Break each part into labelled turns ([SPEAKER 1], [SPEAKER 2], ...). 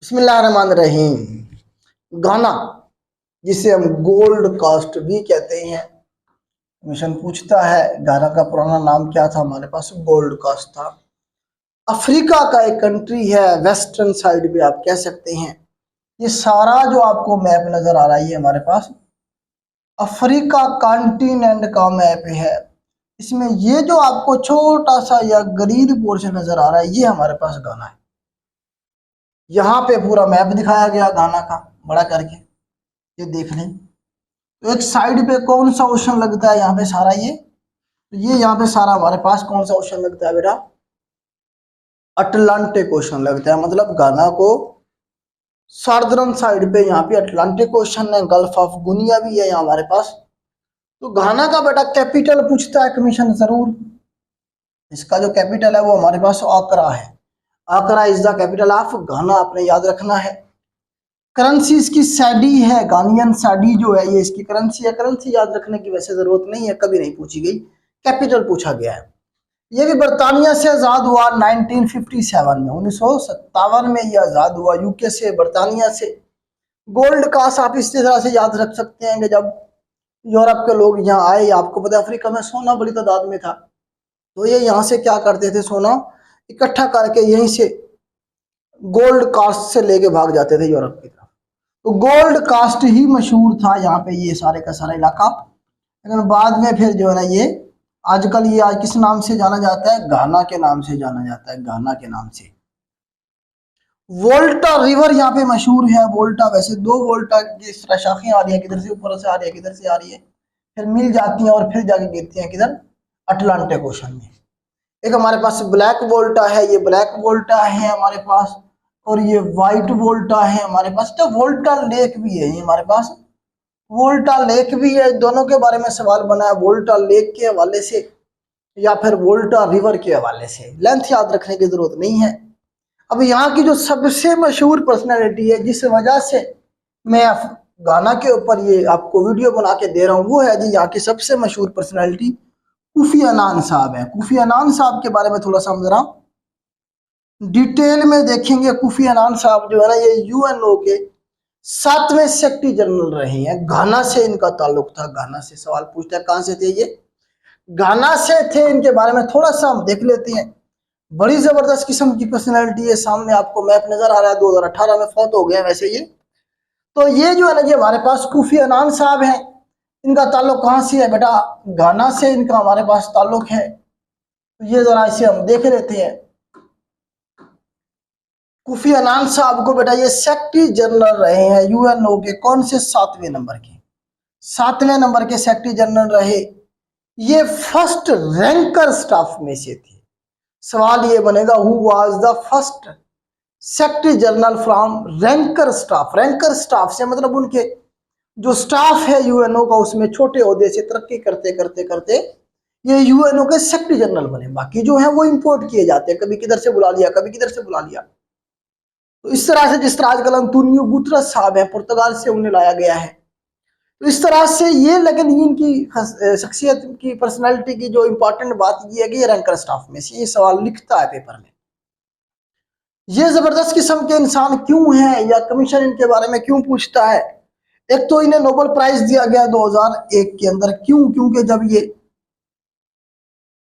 [SPEAKER 1] बिस्मिल्लाहिर्रहमानिर्रहीम। गाना, जिसे हम गोल्ड कास्ट भी कहते हैं, मिशन पूछता है गाना का पुराना नाम क्या था। हमारे पास गोल्ड कास्ट था। अफ्रीका का एक कंट्री है, वेस्टर्न साइड भी आप कह सकते हैं। ये सारा जो आपको मैप नजर आ रहा है, ये हमारे पास अफ्रीका कॉन्टिनेंट का मैप है। इसमें ये जो आपको छोटा सा या ग्रीन पोर्शन नजर आ रहा है, ये हमारे पास गाना है। यहाँ पे पूरा मैप दिखाया गया गाना का बड़ा करके, ये देख लें। तो एक साइड पे कौन सा ओशन लगता है यहाँ पे सारा, ये तो ये यहाँ पे सारा हमारे पास कौन सा ओशन लगता है बेटा, अटलांटिक ओशन लगता है। मतलब गाना को सार्दर्न साइड पे यहाँ पे अटलांटिक ओशन है, गल्फ ऑफ गुनिया भी है यहाँ हमारे पास। तो गाना का बेटा कैपिटल पूछता है कमीशन जरूर। इसका जो कैपिटल है वो हमारे पास आकरा है। आकरा इज द कैपिटल ऑफ गाना, आपने याद रखना है। करेंसी इसकी सैडी है, गानियन सैडी जो है ये इसकी करेंसी है। करेंसी याद रखने की वैसे जरूरत नहीं है, कभी नहीं पूछी गई, कैपिटल पूछा गया है। ये भी बर्तानिया से आजाद हुआ 1957 में, 1957 में ये आजाद हुआ यूके से, बर्तानिया से। गोल्ड कास्ट आप इस तरह से याद रख सकते हैं कि जब यूरोप के लोग यहाँ आए, आपको पता है अफ्रीका में सोना बड़ी तादाद में था, तो ये यहाँ से क्या करते थे, सोना इकट्ठा करके यहीं से गोल्ड कास्ट से लेके भाग जाते थे यूरोप की तरफ। तो गोल्ड कास्ट ही मशहूर था यहाँ पे, ये सारे का सारा इलाका। लेकिन बाद में फिर जो है ना, ये आजकल ये आज किस नाम से जाना जाता है, घाना के नाम से जाना जाता है, घाना के नाम से। वोल्टा रिवर यहाँ पे मशहूर है। वोल्टा, वैसे दो वोल्टा की शाखें आ रही है, किधर से ऊपर से आ रही है, किधर से आ रही है, फिर मिल जाती हैं और फिर जाके गिरती हैं किधर, अटलांटिक ओशन में। एक हमारे पास ब्लैक वोल्टा है, ये ब्लैक वोल्टा है हमारे पास, और ये व्हाइट वोल्टा है हमारे पास। तो वोल्टा लेक भी है ये हमारे पास, वोल्टा लेक भी है। दोनों के बारे में सवाल बना है, वोल्टा लेक के हवाले से या फिर वोल्टा रिवर के हवाले से। लेंथ याद रखने की जरूरत नहीं है। अब यहाँ की जो सबसे मशहूर पर्सनैलिटी है, जिस वजह से मैं गाना के ऊपर ये आपको वीडियो बना के दे रहा हूँ, वो है जी यहाँ की सबसे मशहूर पर्सनैलिटी कोफी अनान साहब है। कोफी अनान साहब के बारे में थोड़ा सा हम जरा डिटेल में देखेंगे। कोफी अनान साहब जो है ना, ये यूएनओ के 7वें सेक्रेटरी जनरल रहे हैं। घाना से इनका ताल्लुक था। घाना से सवाल पूछता है, कहां से थे ये, घाना से थे। इनके बारे में थोड़ा सा हम देख लेते हैं। बड़ी जबरदस्त किस्म की पर्सनैलिटी है। सामने आपको मैप नजर आ रहा है, 2018 में फौत हो गए वैसे ये। तो ये जो है ना, ये हमारे पास कोफी अनान साहब हैं। इनका ताल्लुक कहां से है बेटा, घाना से इनका हमारे पास ताल्लुक है। तो ये जरा इसे हम देख लेते हैं। कोफी अनान साहब को बेटा ये सेक्रेटरी जनरल रहे हैं यूएनओ के, कौन से, 7वें नंबर के, 7वें नंबर के सेक्रेटरी जनरल रहे। ये फर्स्ट रैंकर स्टाफ में से थे। सवाल ये बनेगा, who was the first secretary general from ranker staff. Ranker staff से मतलब उनके जो स्टाफ है यूएनओ का, उसमें छोटे ओहदे से तरक्की करते करते करते ये यूएनओ के सेक्रेटरी जनरल बने। बाकी जो है वो इंपोर्ट किए जाते हैं, कभी किधर से बुला लिया, कभी किधर से बुला लिया। तो इस तरह से, जिस तरह आजकल अंतोनियो गुतरस साहब है, पुर्तगाल से उन्हें लाया गया है। तो इस तरह से ये, लेकिन इनकी शख्सियत की, पर्सनालिटी की जो इंपॉर्टेंट बात ये है कि ये रैंकर स्टाफ में से, ये सवाल लिखता है पेपर में। ये जबरदस्त किस्म के इंसान क्यों हैं, या कमीशन इनके बारे में क्यों पूछता है। एक तो इन्हें नोबेल प्राइज दिया गया 2001 के अंदर। क्यों, क्योंकि जब ये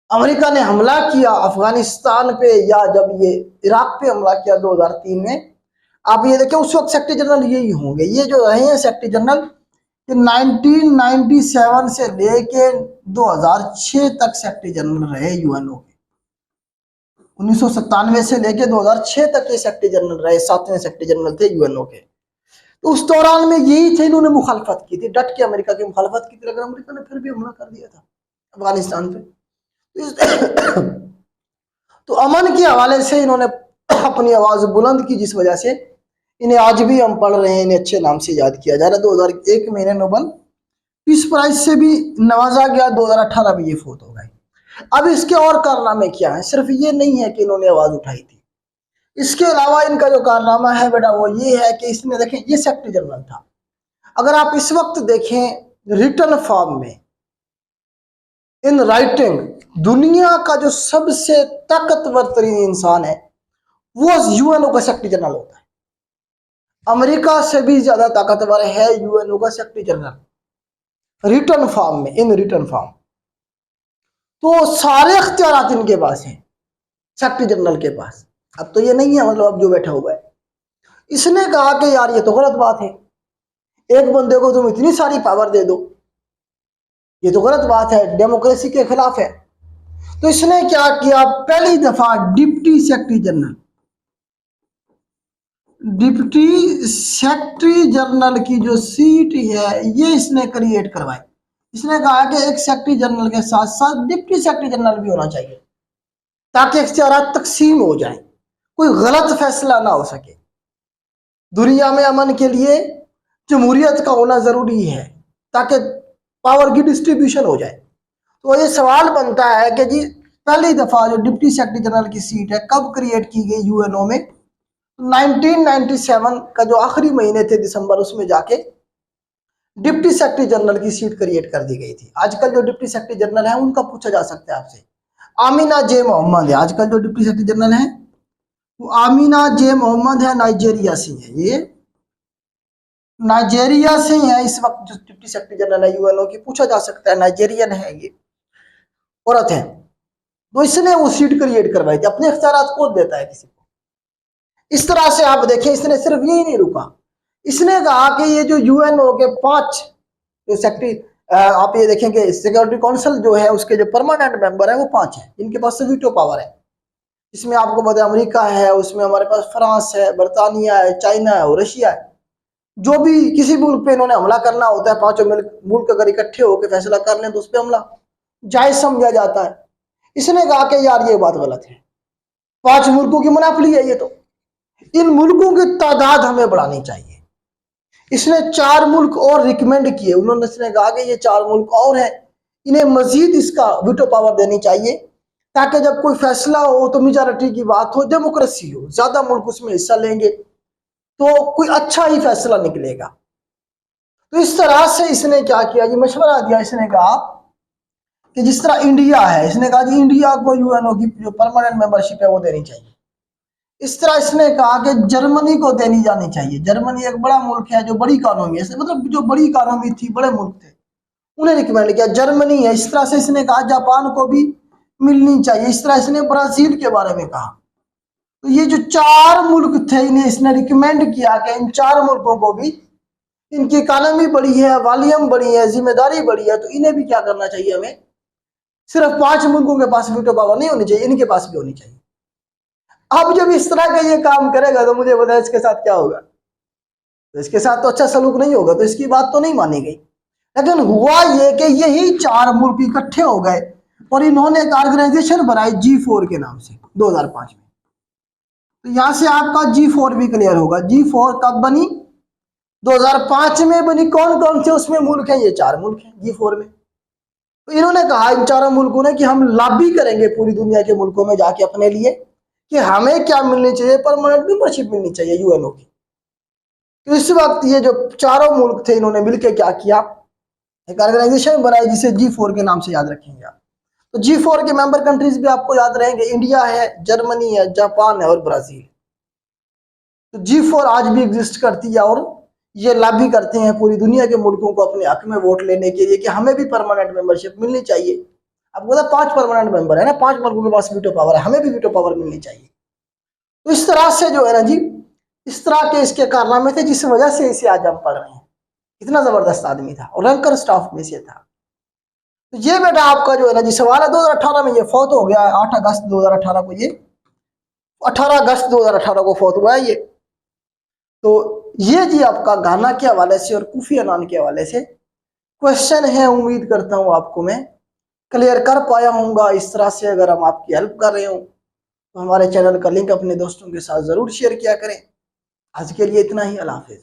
[SPEAKER 1] अमेरिका ने हमला किया अफगानिस्तान पे, या जब ये इराक पे हमला किया 2003 में, आप ये देखिए उस वक्त सेक्रेटरी जनरल यही होंगे। ये जो रहे हैं सेक्रेटरी जनरल, कि 1997 से लेके 2006 तक सेक्रेटरी जनरल रहे यूएनओ के। 1997 से लेके 2006 तक ये सेक्रेटरी जनरल रहे, 7वें सेक्रेटरी जनरल थे यूएनओ के। तो उस दौरान में यही थे, इन्होंने मुखालफत की थी, डट के अमेरिका की मुखालफत की थी, लेकिन अमेरिका ने फिर भी हमला कर दिया था अफगानिस्तान पे। तो अमन के हवाले से इन्होंने अपनी आवाज बुलंद की, जिस वजह से इन्हें आज भी हम पढ़ रहे हैं, इन्हें अच्छे नाम से याद किया जा रहा है। 2001 में इन्हें नोबेल पीस प्राइज से भी नवाजा गया, 2018 में ये फौत हो गए। अब इसके और कारनामे क्या हैं, सिर्फ ये नहीं है कि इन्होंने आवाज उठाई थी। इसके अलावा इनका जो कारनामा है बेटा, वो ये है कि इसने, देखें, ये सेक्रेटरी जनरल था। अगर आप इस वक्त देखें रिटर्न फॉर्म में, इन राइटिंग, दुनिया का जो सबसे ताकतवर तरीन इंसान है वो यूएनओ का सेक्रेटरी जनरल होता है। अमेरिका से भी ज्यादा ताकतवर है यूएनओ का सेक्रेटरी जनरल, रिटर्न फॉर्म में, इन रिटर्न फॉर्म। तो सारे इख्तियारात इनके पास हैं, सेक्रेटरी जनरल के पास। अब तो ये नहीं है मतलब अब जो बैठा हुआ है। इसने कहा कि यार ये तो गलत बात है, एक बंदे को तुम इतनी सारी पावर दे दो, ये तो गलत बात है, डेमोक्रेसी के खिलाफ है। तो इसने क्या किया, पहली दफा डिप्टी सेक्रेटरी जनरल की जो सीट है ये इसने क्रिएट करवाई। इसने कहा कि एक सेक्रेटरी जनरल के साथ साथ डिप्टी सेक्रेटरी जनरल भी होना चाहिए, ताकि इख्तियारात तकसीम हो जाए, कोई गलत फैसला ना हो सके। दुनिया में अमन के लिए जमहूरियत का होना जरूरी है, ताकि पावर की डिस्ट्रीब्यूशन हो जाए। तो ये सवाल बनता है कि जी पहली दफा जो डिप्टी सेक्रेटरी जनरल की सीट है कब क्रिएट की गई यूएनओ में? 1997 का जो आखिरी महीने थे दिसंबर, उसमें जाके डिप्टी सेक्रेटरी जनरल की सीट क्रिएट कर दी गई थी। आजकल जो डिप्टी सेक्रेटरी जनरल है उनका पूछा जा सकता है आपसे, आमीना जे मोहम्मद है आजकल जो डिप्टी सेक्रेटरी जनरल है, वो आमीना जे मोहम्मद है, नाइजेरिया से है, ये नाइजेरिया से है इस वक्त जो डिप्टी सेक्रेटरी जनरल है यूएनओ की। पूछा जा सकता है, नाइजेरियन है, ये औरत है। तो इसने वो सीट क्रिएट करवाई थी, अपने इख्तियारात खुद देता है किसी को। इस तरह से आप देखें, इसने सिर्फ यही नहीं रुका, इसने कहा कि ये जो यूएनओ के 5 जो सेक्रेटरी, आप ये देखेंगे सिक्योरिटी काउंसिल जो है उसके जो परमानेंट मेंबर है वो 5 है, इनके पास वीटो पावर है। इसमें आपको पता है अमेरिका है, उसमें हमारे पास फ्रांस है, बर्तानिया है, चाइना है और रशिया है। जो भी किसी मुल्क पे इन्होंने हमला करना होता है, पांचों मुल्क अगर इकट्ठे होकर फैसला कर लें तो उस पर हमला जायज समझा जाता है। इसने कहा कि यार ये बात गलत है, 5 मुल्कों की मुनाफली है ये, तो इन मुल्कों की तादाद हमें बढ़ानी चाहिए। इसने 4 मुल्क और रिकमेंड किए, उन्होंने इसने कहा कि ये 4 मुल्क और हैं, इन्हें मजीद इसका वीटो पावर देनी चाहिए, ताकि जब कोई फैसला हो तो मेजॉरिटी की बात हो, डेमोक्रेसी हो, ज्यादा मुल्क उसमें हिस्सा लेंगे तो कोई अच्छा ही फैसला निकलेगा। तो इस तरह से इसने क्या किया जी, मशवरा दिया। इसने कहा कि जिस तरह इंडिया है, इसने कहा जी इंडिया को यूएनओ की जो परमानेंट मेंबरशिप है वो देनी चाहिए। इस तरह इसने कहा कि जर्मनी को देनी जानी चाहिए। जर्मनी एक बड़ा मुल्क है जो बड़ी इकोनॉमी है, मतलब जो बड़ी इकोनॉमी थी, बड़े मुल्क थे, उन्हें रिकमेंड किया। जर्मनी है। इस तरह से इसने कहा जापान को भी मिलनी चाहिए। इस तरह इसने ब्राजील के बारे में कहा। तो ये जो 4 मुल्क थे इन्हें इसने रिकमेंड किया कि इन 4 मुल्कों को भी, इनकी इकोनॉमी बड़ी है, वॉल्यूम बड़ी है, जिम्मेदारी बड़ी है, तो इन्हें भी क्या करना चाहिए, हमें सिर्फ 5 मुल्कों के पास वीटो पावर नहीं होनी चाहिए, इनके पास भी होनी चाहिए। अब जब इस तरह का ये काम करेगा तो मुझे पता है इसके साथ क्या होगा। तो इसके साथ तो अच्छा सलूक नहीं होगा, तो इसकी बात तो नहीं मानी गई। लेकिन हुआ ये कि यही 4 मुल्क इकट्ठे हो गए और इन्होंने एक ऑर्गेनाइजेशन बनाई G4 के नाम से 2005 में। तो यहां से आपका G4 भी क्लियर होगा। G4 कब बनी? 2005 में बनी। कौन कौन से उसमें मुल्क हैं? ये 4 मुल्क हैं G4 में। तो इन्होंने कहा इन 4 मुल्कों ने कि हम लॉबी करेंगे पूरी दुनिया के मुल्कों में जाके अपने लिए कि हमें क्या मिलनी चाहिए, परमानेंट मेंबरशिप मिलनी चाहिए यूएनओ की। तो इस वक्त ये जो 4 मुल्क थे इन्होंने मिलकर क्या किया, एक ऑर्गेनाइजेशन बनाई जिसे G4 के नाम से याद रखेंगे आप। तो G4 के मेंबर कंट्रीज भी आपको याद रहेंगे, इंडिया है, जर्मनी है, जापान है और ब्राजील। तो G4 आज भी एग्जिस्ट करती है और ये लॉबी करते हैं पूरी दुनिया के मुल्कों को अपने हक में वोट लेने के लिए कि हमें भी परमानेंट मेंबरशिप मिलनी चाहिए। आपको पता 5 परमानेंट मेंबर है ना, 5 मुल्कों के पास वीटो पावर है, हमें भी वीटो पावर मिलनी चाहिए। तो इस तरह से जो है ना जी, इस तरह के इसके कारनामे थे जिस वजह से इसे आज हम पढ़ रहे हैं। इतना जबरदस्त आदमी था और रैंकर स्टाफ में से था। तो ये बेटा आपका जो है ना जी सवाल है, 2018 में ये फौत हो गया है। 8 अगस्त 2018 को, ये 18 अगस्त 2018 को फौत हुआ है ये। तो ये जी आपका गाना के हवाले से और कोफी अन्नान के हवाले से क्वेश्चन है। उम्मीद करता हूँ आपको मैं क्लियर कर पाया हूँगा। इस तरह से अगर हम आपकी हेल्प कर रहे हो तो हमारे चैनल का लिंक अपने दोस्तों के साथ जरूर शेयर किया करें। आज के लिए इतना ही। अल्लाह हाफिज।